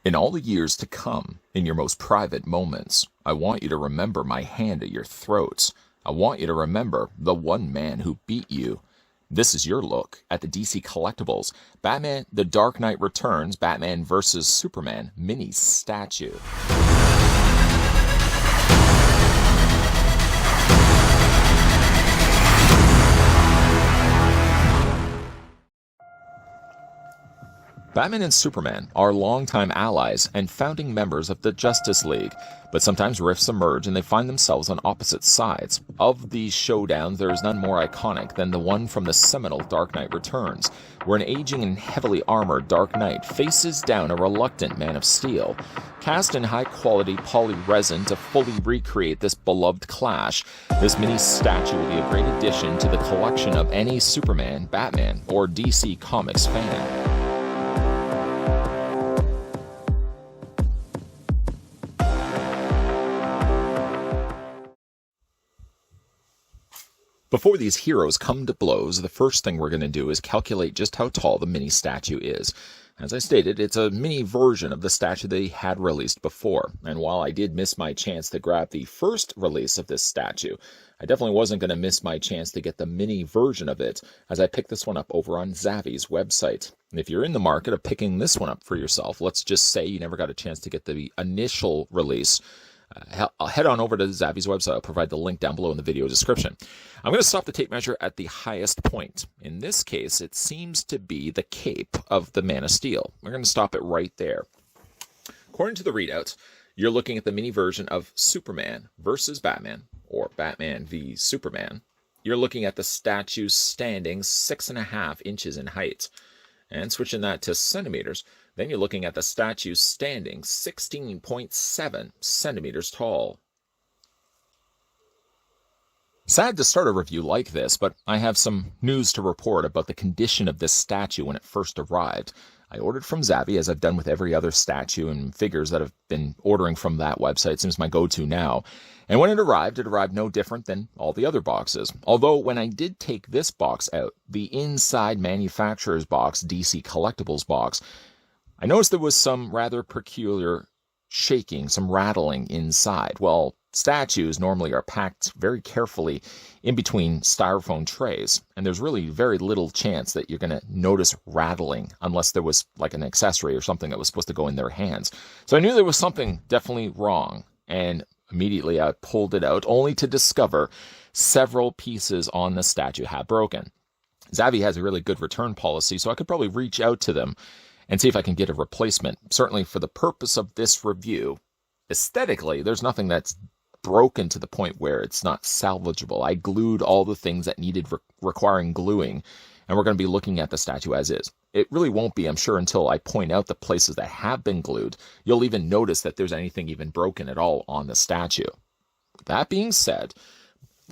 In all the years to come, in your most private moments, I want you to remember my hand at your throats. I want you to remember the one man who beat you. This is your look at the DC Collectibles Batman The Dark Knight Returns Batman vs. Superman mini statue. Batman and Superman are longtime allies and founding members of the Justice League, but sometimes rifts emerge and they find themselves on opposite sides. Of these showdowns, there is none more iconic than the one from the seminal Dark Knight Returns, where an aging and heavily armored Dark Knight faces down a reluctant Man of Steel. Cast in high-quality polyresin to fully recreate this beloved clash, this mini statue will be a great addition to the collection of any Superman, Batman, or DC Comics fan. Before these heroes come to blows, the first thing we're going to do is calculate just how tall the mini statue is. As I stated, it's a mini version of the statue they had released before, and while I did miss my chance to grab the first release of this statue, I definitely wasn't going to miss my chance to get the mini version of it, as I picked this one up over on Zavi's website. And if you're in the market of picking this one up for yourself, let's just say you never got a chance to get the initial release, head on over to Zavi's website. I'll provide the link down below in the video description. I'm going to stop the tape measure at the highest point. In this case, it seems to be the cape of the Man of Steel. We're going to stop it right there. According to the readouts, you're looking at the mini version of Superman versus Batman, or Batman v Superman. You're looking at the statue standing 6.5 inches in height. And switching that to centimeters, then you're looking at the statue standing 16.7 centimeters tall. Sad to start a review like this, but I have some news to report about the condition of this statue when it first arrived. I ordered from Zavi, as I've done with every other statue and figures that I've been ordering from that website. It seems my go-to now. And when it arrived no different than all the other boxes. Although when I did take this box out, the inside manufacturer's box, DC Collectibles box, I noticed there was some rather peculiar shaking, some rattling inside. Well, statues normally are packed very carefully in between styrofoam trays, and there's really very little chance that you're going to notice rattling unless there was like an accessory or something that was supposed to go in their hands. So I knew there was something definitely wrong, and immediately I pulled it out, only to discover several pieces on the statue had broken. Zavi has a really good return policy, so I could probably reach out to them and see if I can get a replacement. Certainly for the purpose of this review, aesthetically, there's nothing that's broken to the point where it's not salvageable. I glued all the things that needed requiring gluing, and we're going to be looking at the statue as is. It really won't be, I'm sure, until I point out the places that have been glued. You'll even notice that there's anything even broken at all on the statue. That being said,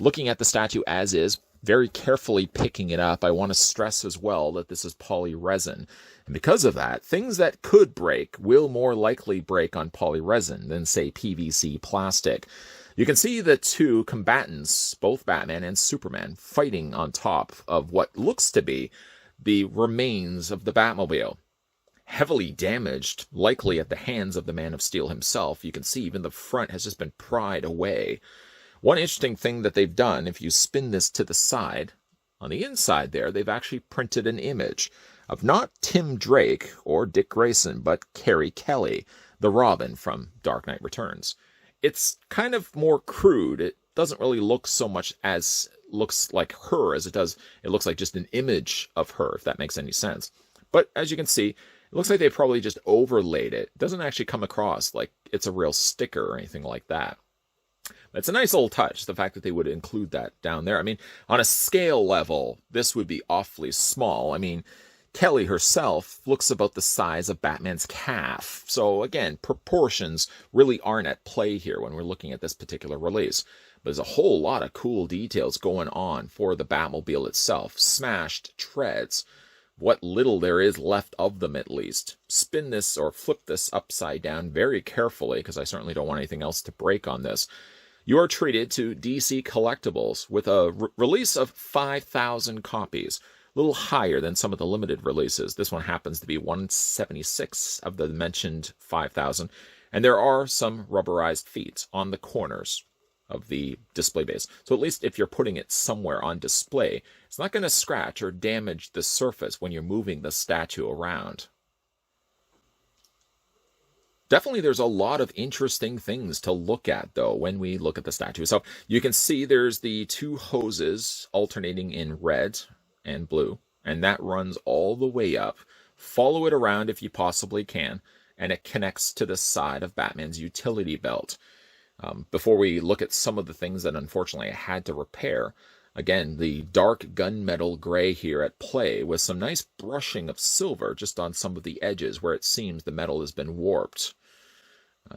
looking at the statue as is, very carefully picking it up, I want to stress as well that this is polyresin. And because of that, things that could break will more likely break on polyresin than, say, PVC plastic. You can see the two combatants, both Batman and Superman, fighting on top of what looks to be the remains of the Batmobile. Heavily damaged, likely at the hands of the Man of Steel himself. You can see even the front has just been pried away. One interesting thing that they've done, if you spin this to the side, on the inside there, they've actually printed an image of not Tim Drake or Dick Grayson, but Carrie Kelly, the Robin from Dark Knight Returns. It's kind of more crude. It doesn't really look so much as looks like her as it does. It looks like just an image of her, if that makes any sense. But as you can see, it looks like they probably just overlaid it. It doesn't actually come across like it's a real sticker or anything like that. It's a nice little touch, the fact that they would include that down there. I mean, on a scale level, this would be awfully small. I mean, Kelly herself looks about the size of Batman's calf. So again, proportions really aren't at play here when we're looking at this particular release. But there's a whole lot of cool details going on for the Batmobile itself. Smashed treads. What little there is left of them, at least. Spin this or flip this upside down very carefully, because I certainly don't want anything else to break on this. You are treated to DC Collectibles with a release of 5,000 copies. little higher than some of the limited releases. This one happens to be 176 of the mentioned 5,000, and there are some rubberized feet on the corners of the display base. So at least if you're putting it somewhere on display, it's not going to scratch or damage the surface when you're moving the statue around. Definitely there's a lot of interesting things to look at, though, when we look at the statue. So you can see there's the two hoses alternating in red and blue, and that runs all the way up. Follow it around if you possibly can, and it connects to the side of Batman's utility belt. Before we look at some of the things that unfortunately I had to repair, again, the dark gunmetal gray here at play with some nice brushing of silver just on some of the edges where it seems the metal has been warped.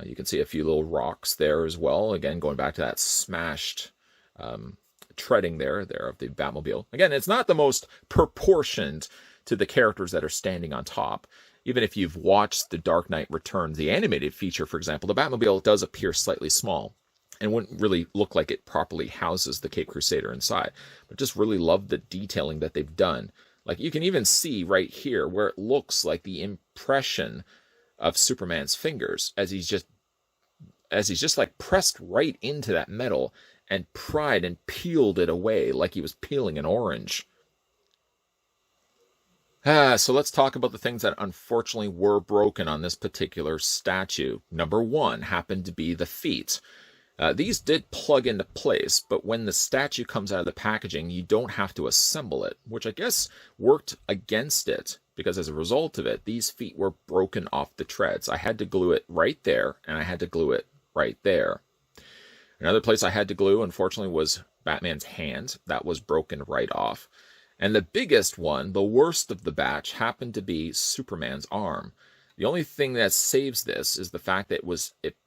You can see a few little rocks there as well. Again, going back to that smashed treading there of the Batmobile. Again, it's not the most proportioned to the characters that are standing on top. Even if you've watched The Dark Knight Returns, the animated feature, for example, the Batmobile does appear slightly small and wouldn't really look like it properly houses the Cape Crusader inside. But just really love the detailing that they've done. Like, you can even see right here where it looks like the impression of Superman's fingers as he's just like pressed right into that metal and pried and peeled it away like he was peeling an orange. So let's talk about the things that unfortunately were broken on this particular statue. Number one happened to be the feet. These did plug into place, but when the statue comes out of the packaging, you don't have to assemble it, which I guess worked against it, because as a result of it, these feet were broken off the treads. I had to glue it right there, and I had to glue it right there. Another place I had to glue, unfortunately, was Batman's hand. That was broken right off. And the biggest one, the worst of the batch, happened to be Superman's arm. The only thing that saves this is the fact that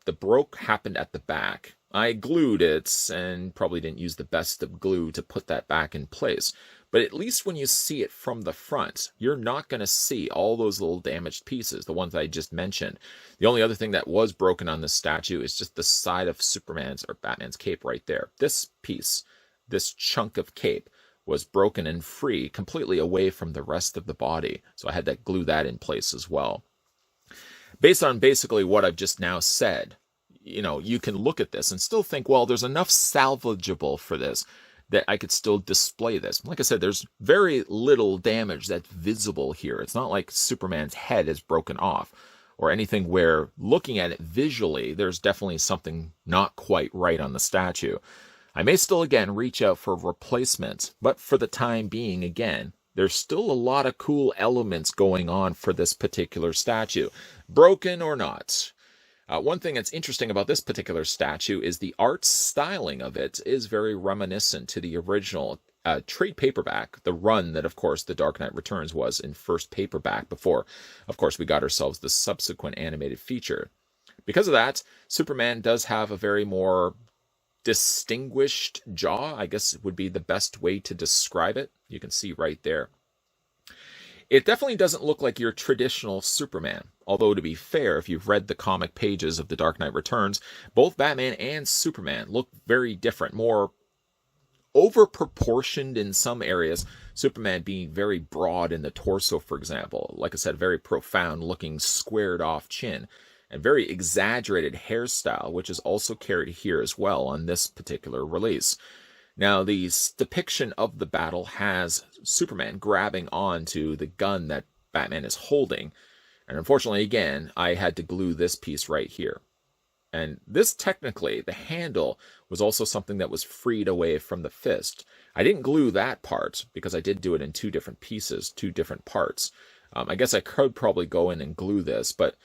the broke happened at the back. I glued it and probably didn't use the best of glue to put that back in place. But at least when you see it from the front, you're not going to see all those little damaged pieces, the ones I just mentioned. The only other thing that was broken on this statue is just the side of Superman's or Batman's cape right there. This piece, this chunk of cape, was broken and free, completely away from the rest of the body. So I had to glue that in place as well. Based on basically what I've just now said, you can look at this and still think, well, there's enough salvageable for this that I could still display this. Like I said, there's very little damage that's visible here. It's not like Superman's head is broken off or anything where looking at it visually, there's definitely something not quite right on the statue. I may still, again, reach out for replacements, but for the time being, again, there's still a lot of cool elements going on for this particular statue, broken or not. One thing that's interesting about this particular statue is the art styling of it is very reminiscent to the original trade paperback, the run that, of course, The Dark Knight Returns was in first paperback before, of course, we got ourselves the subsequent animated feature. Because of that, Superman does have a very more distinguished jaw, I guess would be the best way to describe it. You can see right there. It definitely doesn't look like your traditional Superman. Although, to be fair, if you've read the comic pages of The Dark Knight Returns, both Batman and Superman look very different, more over-proportioned in some areas, Superman being very broad in the torso, for example. Like I said, very profound-looking, squared-off chin, and very exaggerated hairstyle, which is also carried here as well on this particular release. Now, the depiction of the battle has Superman grabbing onto the gun that Batman is holding. And unfortunately, again, I had to glue this piece right here. And this, technically, the handle was also something that was freed away from the fist. I didn't glue that part because I did do it in two different pieces, two different parts. I guess I could probably go in and glue this, but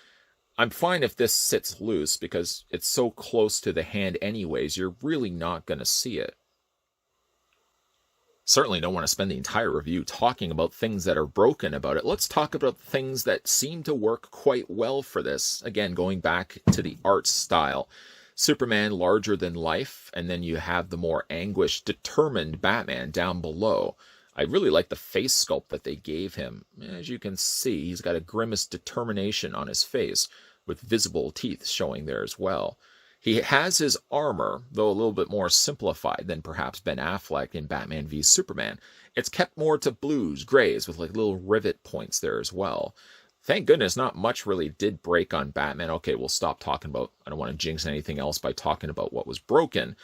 I'm fine if this sits loose because it's so close to the hand anyways, you're really not going to see it. Certainly don't want to spend the entire review talking about things that are broken about it. Let's talk about things that seem to work quite well for this. Again, going back to the art style. Superman larger than life, and then you have the more anguished, determined Batman down below. I really like the face sculpt that they gave him. As you can see, he's got a grimace determination on his face, with visible teeth showing there as well. He has his armor, though a little bit more simplified than perhaps Ben Affleck in Batman v Superman. It's kept more to blues, grays, with like little rivet points there as well. Thank goodness not much really did break on Batman. Okay, we'll stop talking about, I don't want to jinx anything else by talking about what was broken.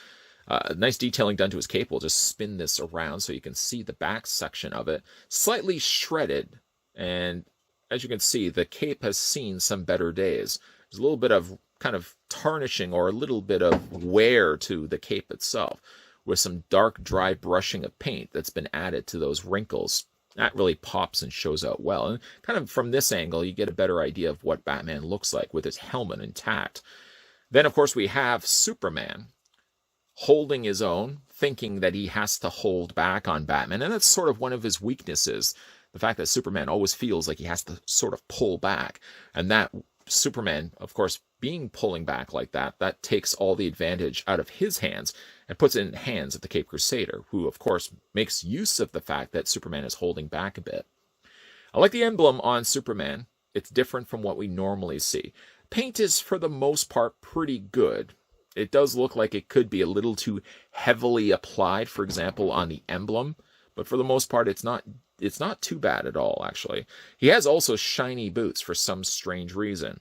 Nice detailing done to his cape. We'll just spin this around so you can see the back section of it. Slightly shredded, and as you can see, the cape has seen some better days. There's a little bit of kind of tarnishing or a little bit of wear to the cape itself, with some dark, dry brushing of paint that's been added to those wrinkles. That really pops and shows out well. And kind of from this angle, you get a better idea of what Batman looks like with his helmet intact. Then, of course, we have Superman holding his own, thinking that he has to hold back on Batman. And that's sort of one of his weaknesses. The fact that Superman always feels like he has to sort of pull back. And that Superman, of course, being pulling back like that, that takes all the advantage out of his hands and puts it in the hands of the Cape Crusader, who, of course, makes use of the fact that Superman is holding back a bit. I like the emblem on Superman. It's different from what we normally see. Paint is, for the most part, pretty good. It does look like it could be a little too heavily applied, for example, on the emblem, but for the most part, it's not too bad at all, actually. He has also shiny boots for some strange reason.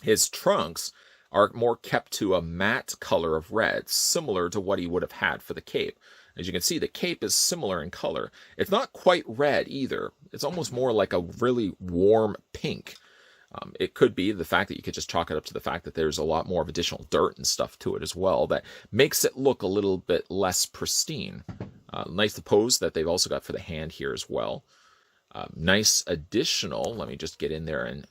His trunks are more kept to a matte color of red, similar to what he would have had for the cape. As you can see, the cape is similar in color. It's not quite red either. It's almost more like a really warm pink. It could be the fact that you could just chalk it up to the fact that there's a lot more of additional dirt and stuff to it as well that makes it look a little bit less pristine. Nice the pose that they've also got for the hand here as well. Nice additional, let me just get in there and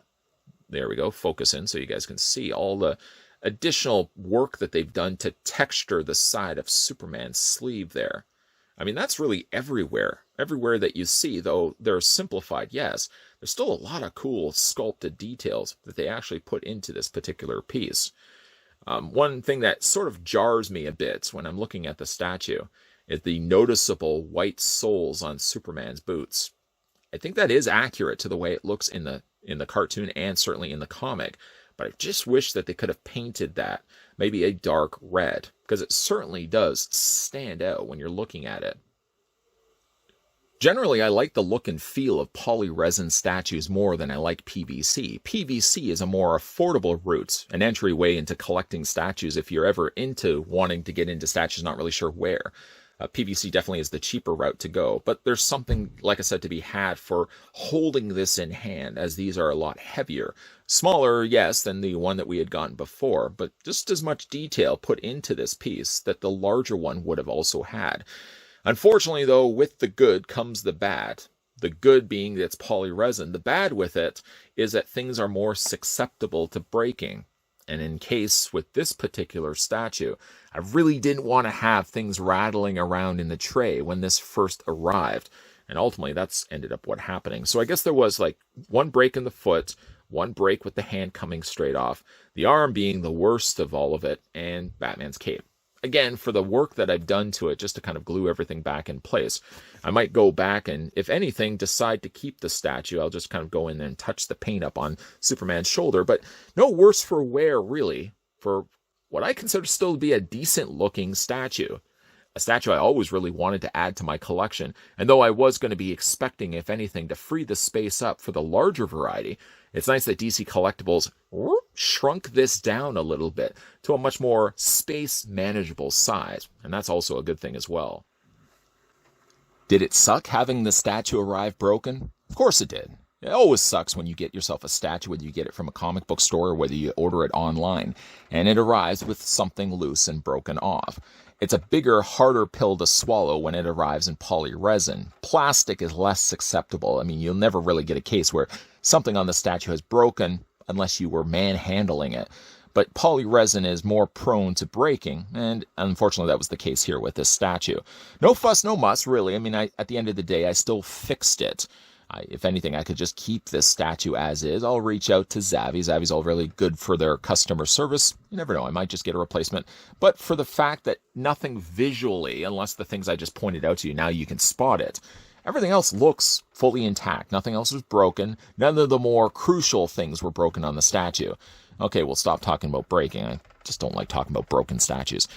there we go, focus in so you guys can see all the additional work that they've done to texture the side of Superman's sleeve there. I mean, that's really everywhere. Everywhere that you see, though they're simplified, yes, there's still a lot of cool sculpted details that they actually put into this particular piece. One thing that sort of jars me a bit when I'm looking at the statue is the noticeable white soles on Superman's boots. I think that is accurate to the way it looks in the cartoon and certainly in the comic, but I just wish that they could have painted that maybe a dark red, because it certainly does stand out when you're looking at it. Generally, I like the look and feel of polyresin statues more than I like PVC. PVC is a more affordable route, an entryway into collecting statues if you're ever into wanting to get into statues, not really sure where. PVC definitely is the cheaper route to go, but there's something, like I said, to be had for holding this in hand, as these are a lot heavier. Smaller, yes, than the one that we had gotten before, but just as much detail put into this piece that the larger one would have also had. Unfortunately, though, with the good comes the bad. The good being that it's polyresin. The bad with it is that things are more susceptible to breaking. And in case with this particular statue, I really didn't want to have things rattling around in the tray when this first arrived. And ultimately, that's ended up what happening. So I guess there was like one break in the foot, one break with the hand coming straight off, the arm being the worst of all of it, and Batman's cape. Again, for the work that I've done to it, just to kind of glue everything back in place. I might go back and, if anything, decide to keep the statue. I'll just kind of go in there and touch the paint up on Superman's shoulder. But no worse for wear, really, for what I consider still to be a decent-looking statue. A statue I always really wanted to add to my collection. And though I was going to be expecting, if anything, to free the space up for the larger variety, it's nice that DC Collectibles shrunk this down a little bit to a much more space-manageable size. And that's also a good thing as well. Did it suck having the statue arrive broken? Of course it did. It always sucks when you get yourself a statue, whether you get it from a comic book store or whether you order it online, and it arrives with something loose and broken off. It's a bigger, harder pill to swallow when it arrives in polyresin. Plastic is less susceptible. I mean, you'll never really get a case where something on the statue has broken unless you were manhandling it. But polyresin is more prone to breaking, and unfortunately that was the case here with this statue. No fuss, no muss, really. I mean, at the end of the day, I still fixed it. If anything, I could just keep this statue as is. I'll reach out to Zavvi. Zavvi's all really good for their customer service. You never know, I might just get a replacement. But for the fact that nothing visually, unless the things I just pointed out to you, now you can spot it, Everything else looks fully intact. Nothing else was broken. None of the more crucial things were broken on the statue. Okay, we'll stop talking about breaking. I just don't like talking about broken statues.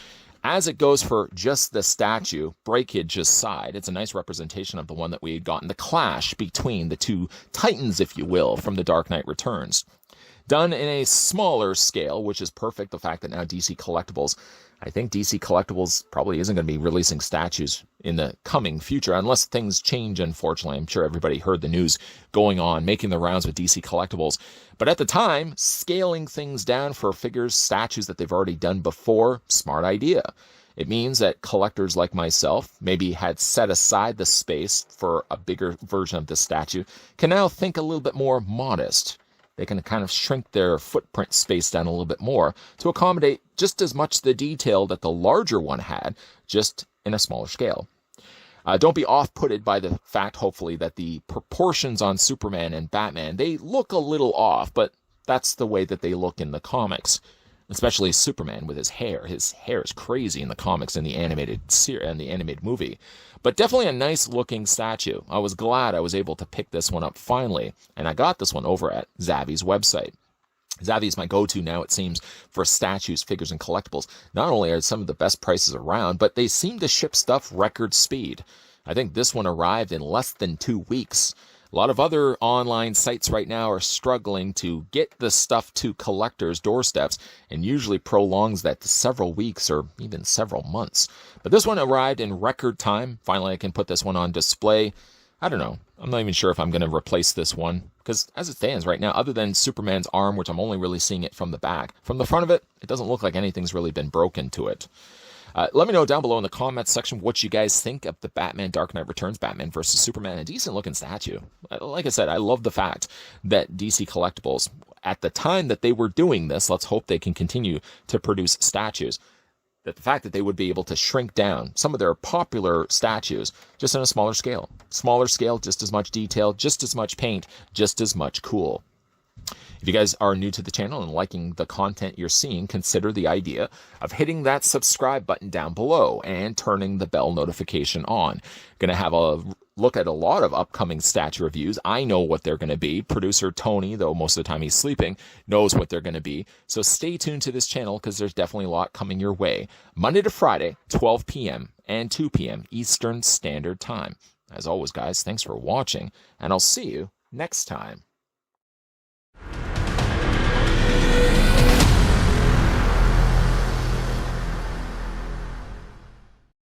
As it goes for just the statue, breakage aside, it's a nice representation of the one that we had gotten, the clash between the two titans, if you will, from The Dark Knight Returns. Done in a smaller scale, which is perfect. The fact that now DC Collectibles, I think DC Collectibles probably isn't going to be releasing statues in the coming future, unless things change, unfortunately. I'm sure everybody heard the news going on, making the rounds with DC Collectibles. But at the time, scaling things down for figures, statues that they've already done before, smart idea. It means that collectors like myself, maybe had set aside the space for a bigger version of the statue, can now think a little bit more modest. They can kind of shrink their footprint space down a little bit more to accommodate just as much the detail that the larger one had, just in a smaller scale. Don't be off-putted by the fact, hopefully, that the proportions on Superman and Batman, they look a little off, but that's the way that they look in the comics. Especially Superman with his hair. His hair is crazy in the comics and the animated movie. But definitely a nice looking statue. I was glad I was able to pick this one up finally. And I got this one over at Zavvy's website. Zavvy is my go-to now, it seems, for statues, figures, and collectibles. Not only are some of the best prices around, but they seem to ship stuff record speed. I think this one arrived in less than 2 weeks. A lot of other online sites right now are struggling to get the stuff to collectors' doorsteps and usually prolongs that to several weeks or even several months. But this one arrived in record time. Finally, I can put this one on display. I don't know. I'm not even sure if I'm going to replace this one because as it stands right now, other than Superman's arm, which I'm only really seeing it from the back, from the front of it, it doesn't look like anything's really been broken to it. Let me know down below in the comments section what you guys think of the Batman Dark Knight Returns, Batman versus Superman. A decent looking statue. Like I said, I love the fact that DC Collectibles, at the time that they were doing this, let's hope they can continue to produce statues, that the fact that they would be able to shrink down some of their popular statues just on a smaller scale. Smaller scale, just as much detail, just as much paint, just as much cool. If you guys are new to the channel and liking the content you're seeing, consider the idea of hitting that subscribe button down below and turning the bell notification on. Going to have a look at a lot of upcoming statue reviews. I know what they're going to be. Producer Tony, though most of the time he's sleeping, knows what they're going to be. So stay tuned to this channel because there's definitely a lot coming your way. Monday to Friday, 12 p.m. and 2 p.m. Eastern Standard Time. As always, guys, thanks for watching, and I'll see you next time.